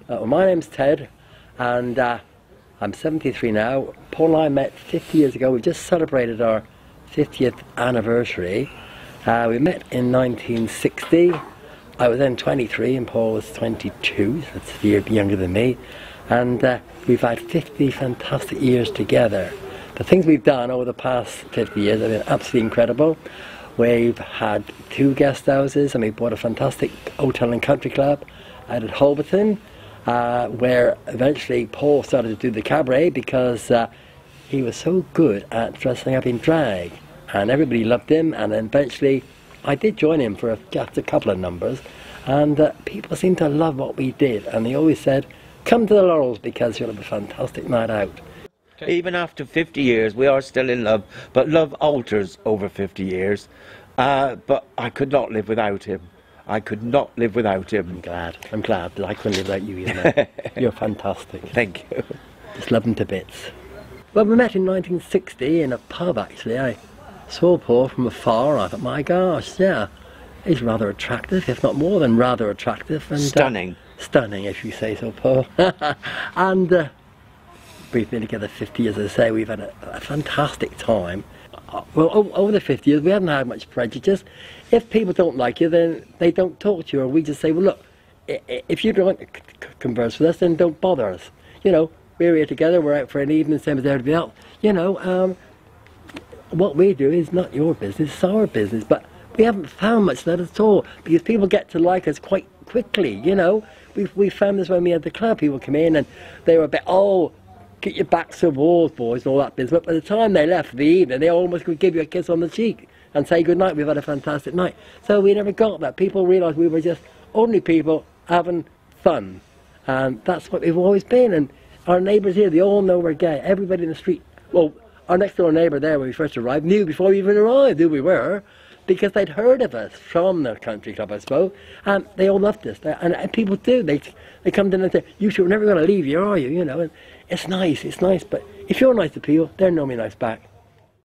Well, my name's Ted, and I'm 73 now. Paul and I met 50 years ago. We just celebrated our 50th anniversary. We met in 1960. I was then 23 and Paul was 22, so that's a year younger than me. And we've had 50 fantastic years together. The things we've done over the past 50 years have been absolutely incredible. We've had 2 guest houses and we bought a fantastic hotel and country club out at Holberton, where eventually Paul started to do the cabaret because he was so good at dressing up in drag. And everybody loved him, and then eventually I did join him for just a couple of numbers, and people seemed to love what we did, and they always said, come to the Laurels because you'll have a fantastic night out. Even after 50 years we are still in love, but love alters over 50 years. But I could not live without him. I could not live without him. I'm glad that I couldn't live without you either. You're fantastic. Thank you. Just love him to bits. Well, we met in 1960 in a pub actually. I saw Paul from afar. I thought, my gosh, yeah, he's rather attractive, if not more than rather attractive. And, stunning. Stunning, if you say so, Paul. And we've been together 50 years, as I say. We've had a fantastic time. Well, over the 50 years, we haven't had much prejudice. If people don't like you, then they don't talk to you, or we just say, well, look, if you don't want to converse with us, then don't bother us. You know, we're here together, we're out for an evening, same as everybody else. You know, what we do is not your business, it's our business. But we haven't found much of that at all, because people get to like us quite quickly, you know. We found this when we had the club. People come in and they were a bit, oh, get your backs to the walls, boys, and all that business. But by the time they left for the evening, they almost could give you a kiss on the cheek and say good night, we've had a fantastic night. So we never got that. People realised we were just ordinary people having fun. And that's what we've always been. And our neighbours here, they all know we're gay. Everybody in the street, well, our next door neighbour there when we first arrived knew before we even arrived who we were, because they'd heard of us from the country club, I suppose, and they all loved us. And people do. They come to us and say, you two are never going to leave here, are you? You know, and it's nice, but if you're nice to people, they're normally nice back.